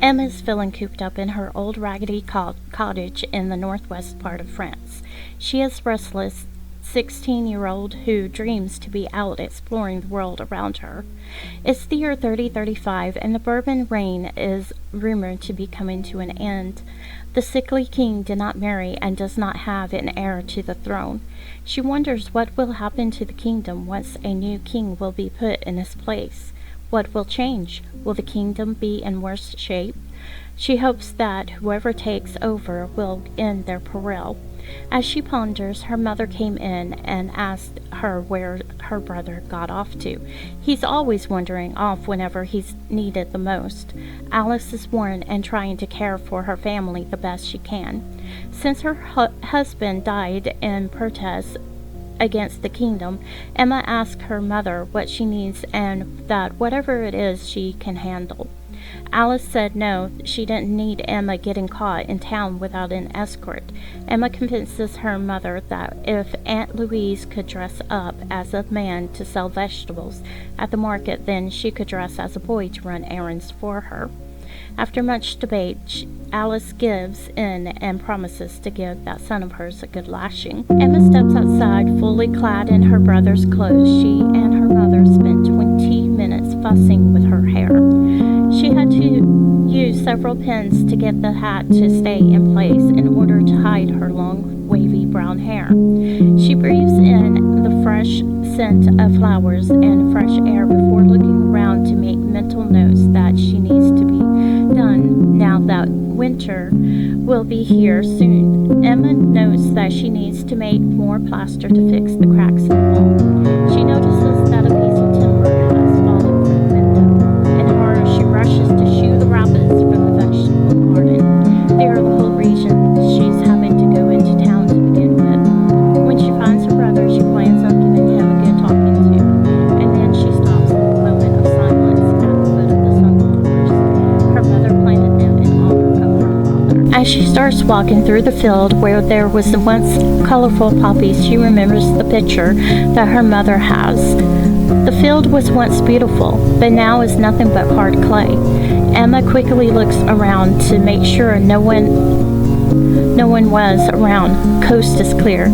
Emma's feeling cooped up in her old raggedy cottage in the northwest part of France. She is restless 16-year-old who dreams to be out exploring the world around her. It's the year 3035, and the Bourbon reign is rumored to be coming to an end. The sickly king did not marry and does not have an heir to the throne. She wonders what will happen to the kingdom once a new king will be put in his place. What will change? Will the kingdom be in worse shape? She hopes that whoever takes over will end their peril. As she ponders, her mother came in and asked her where her brother got off to. He's always wandering off whenever he's needed the most. Alice is worn and trying to care for her family the best she can. Since her husband died in protest against the kingdom, Emma asks her mother what she needs and that whatever it is she can handle. Alice said no, she didn't need Emma getting caught in town without an escort. Emma convinces her mother that if Aunt Louise could dress up as a man to sell vegetables at the market, then she could dress as a boy to run errands for her. After much debate, Alice gives in and promises to give that son of hers a good lashing. Emma steps outside, fully clad in her brother's clothes. She and her mother spent 20 minutes fussing with her hair. She had to use several pins to get the hat to stay in place in order to hide her long, wavy brown hair. She breathes in the fresh scent of flowers and fresh air before looking around to make mental notes that she needs to be done now that winter will be here soon. Emma knows that she needs to make more plaster to fix the cracks in the wall. She notices that a piece of timber has fallen from the window. In horror, she rushes to shoo the rabbits from the vegetable garden. They are the whole reason she's having to go into town to begin with. When she finds her brother, she plans on giving him a good talking to, and then she stops in a moment of silence at the foot of the sunflowers. Her mother planted them in honor of her father. As she starts walking through the field where there was once colorful poppies, she remembers the picture that her mother has. The field was once beautiful, but now is nothing but hard clay. Emma quickly looks around to make sure no one was around. Coast is clear.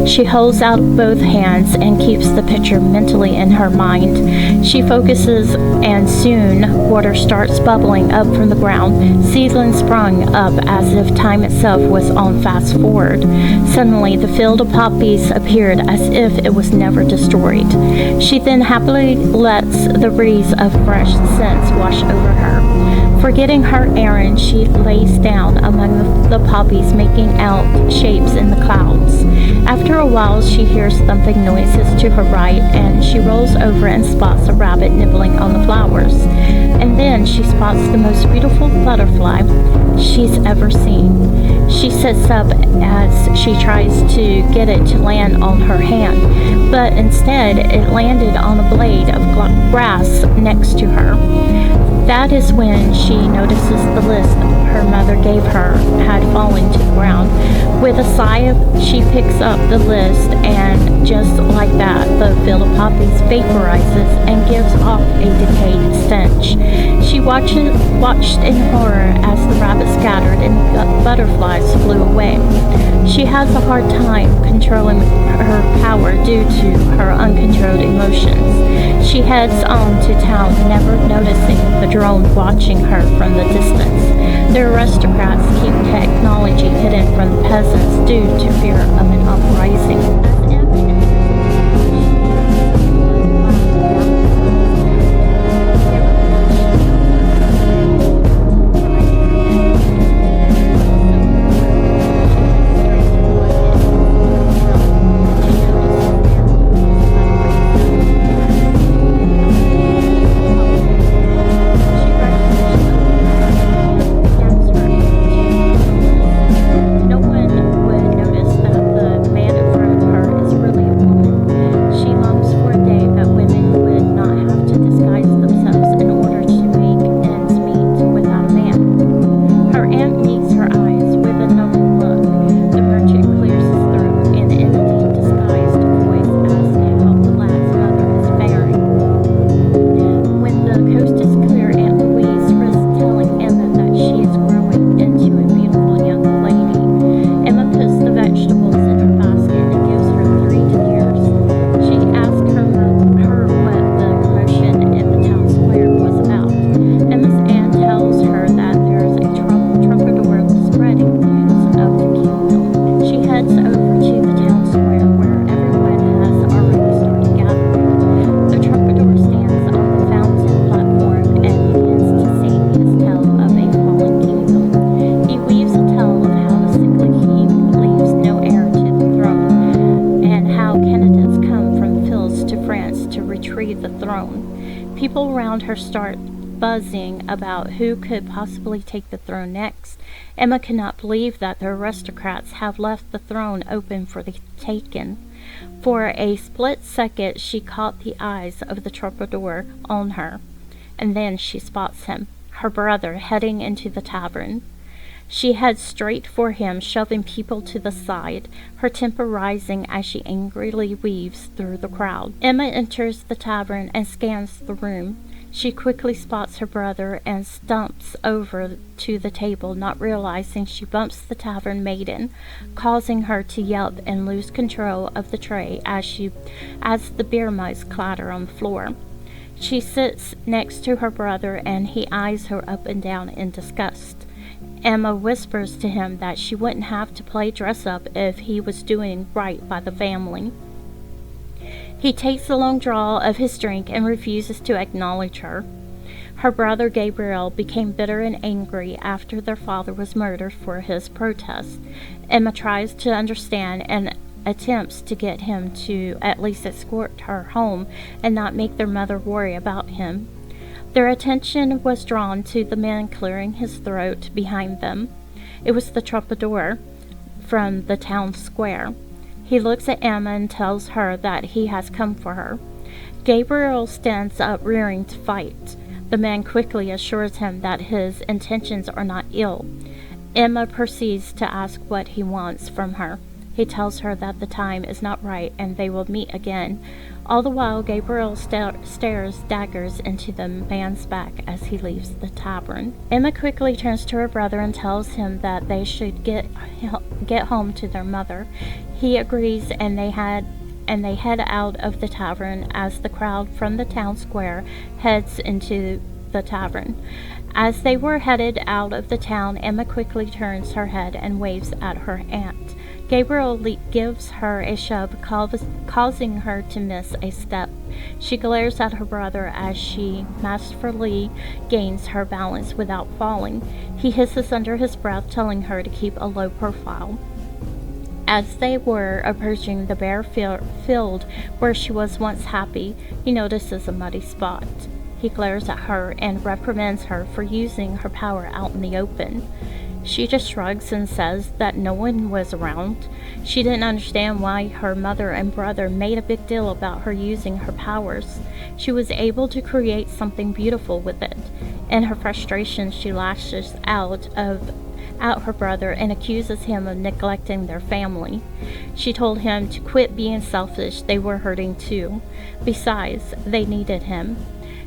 She holds out both hands and keeps the picture mentally in her mind. She focuses, and soon water starts bubbling up from the ground. Seedlings sprung up as if time itself was on fast forward. Suddenly, the field of poppies appeared as if it was never destroyed. She then happily lets the breeze of fresh scents wash over her. Forgetting her errand, she lays down among the poppies, making out shapes in the clouds. After a while, she hears thumping noises to her right, and she rolls over and spots a rabbit nibbling on the flowers. And then she spots the most beautiful butterfly she's ever seen. She sits up as she tries to get it to land on her hand, but instead it landed on a blade of grass next to her. That is when she notices the list her mother gave her had fallen to the ground. With a sigh, she picks up the list, and just like that, the field of poppies vaporizes and gives off a decayed stench. She watched in horror as the rabbits scattered and butterflies flew away. She has a hard time controlling her power due to her uncontrolled emotions. She heads on to town, never noticing the drone watching her from the distance. The aristocrats keep technology hidden from the peasants due to fear of an uprising. No one would notice that the man in front of her the throne. People around her start buzzing about who could possibly take the throne next. Emma cannot believe that the aristocrats have left the throne open for the taking. For a split second she caught the eyes of the troubadour on her, and then she spots him, her brother, heading into the tavern. She heads straight for him, shoving people to the side, her temper rising as she angrily weaves through the crowd. Emma enters the tavern and scans the room. She quickly spots her brother and stumps over to the table, not realizing she bumps the tavern maiden, causing her to yelp and lose control of the tray as the beer mugs clatter on the floor. She sits next to her brother and he eyes her up and down in disgust. Emma whispers to him that she wouldn't have to play dress up if he was doing right by the family. He takes a long draw of his drink and refuses to acknowledge her. Her brother Gabriel became bitter and angry after their father was murdered for his protest. Emma tries to understand and attempts to get him to at least escort her home and not make their mother worry about him. Their attention was drawn to the man clearing his throat behind them. It was the troubadour from the town square. He looks at Emma and tells her that he has come for her. Gabriel stands up, rearing to fight. The man quickly assures him that his intentions are not ill. Emma proceeds to ask what he wants from her. He tells her that the time is not right and they will meet again. All the while, Gabriel stares daggers into the man's back as he leaves the tavern. Emma quickly turns to her brother and tells him that they should get home to their mother. He agrees and they head out of the tavern as the crowd from the town square heads into the tavern. As they were headed out of the town, Emma quickly turns her head and waves at her aunt. Gabriel gives her a shove, causing her to miss a step. She glares at her brother as she masterfully gains her balance without falling. He hisses under his breath, telling her to keep a low profile. As they were approaching the bare field where she was once happy, he notices a muddy spot. He glares at her and reprimands her for using her power out in the open. She just shrugs and says that no one was around. She didn't understand why her mother and brother made a big deal about her using her powers. She was able to create something beautiful with it. In her frustration, she lashes out at her brother and accuses him of neglecting their family. She told him to quit being selfish. They were hurting too. Besides, they needed him.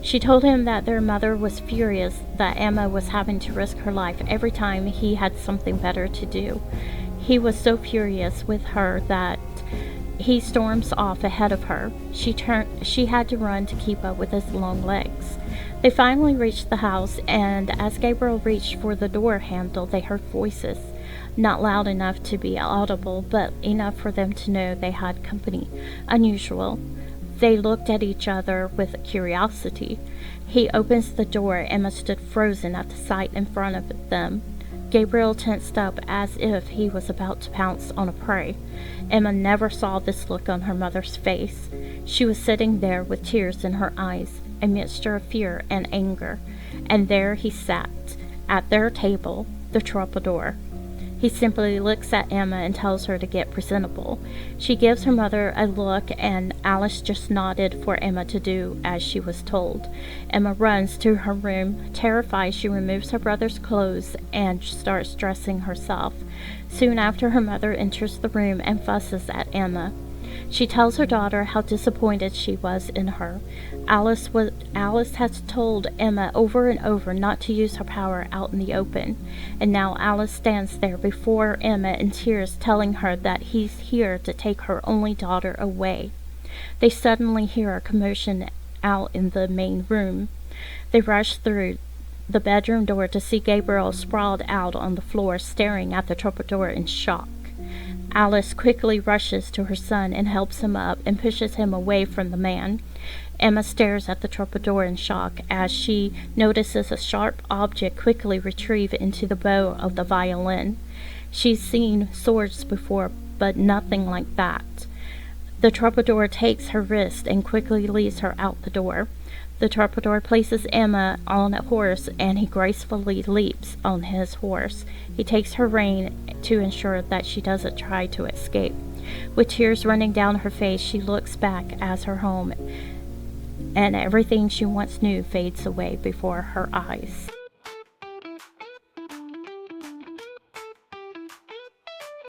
She told him that their mother was furious that Emma was having to risk her life every time he had something better to do. He was so furious with her that he storms off ahead of her. She had to run to keep up with his long legs. They finally reached the house, and as Gabriel reached for the door handle, they heard voices. Not loud enough to be audible, but enough for them to know they had company. Unusual. They looked at each other with curiosity. He opens the door. Emma stood frozen at the sight in front of them. Gabriel tensed up as if he was about to pounce on a prey. Emma never saw this look on her mother's face. She was sitting there with tears in her eyes, a mixture of fear and anger. And there he sat, at their table, the troubadour. He simply looks at Emma and tells her to get presentable. She gives her mother a look, and Alice just nodded for Emma to do as she was told. Emma runs to her room. Terrified, she removes her brother's clothes and starts dressing herself. Soon after, her mother enters the room and fusses at Emma. She tells her daughter how disappointed she was in her. Alice has told Emma over and over not to use her power out in the open, and now Alice stands there before Emma in tears, telling her that he's here to take her only daughter away. They suddenly hear a commotion out in the main room. They rush through the bedroom door to see Gabriel sprawled out on the floor, staring at the troubadour in shock. Alice quickly rushes to her son and helps him up and pushes him away from the man. Emma stares at the troubadour in shock as she notices a sharp object quickly retrieve into the bow of the violin. She's seen swords before, but nothing like that. The troubadour takes her wrist and quickly leads her out the door. The troubadour places Emma on a horse, and he gracefully leaps on his horse. He takes her rein to ensure that she doesn't try to escape. With tears running down her face, she looks back at her home, and everything she once knew fades away before her eyes.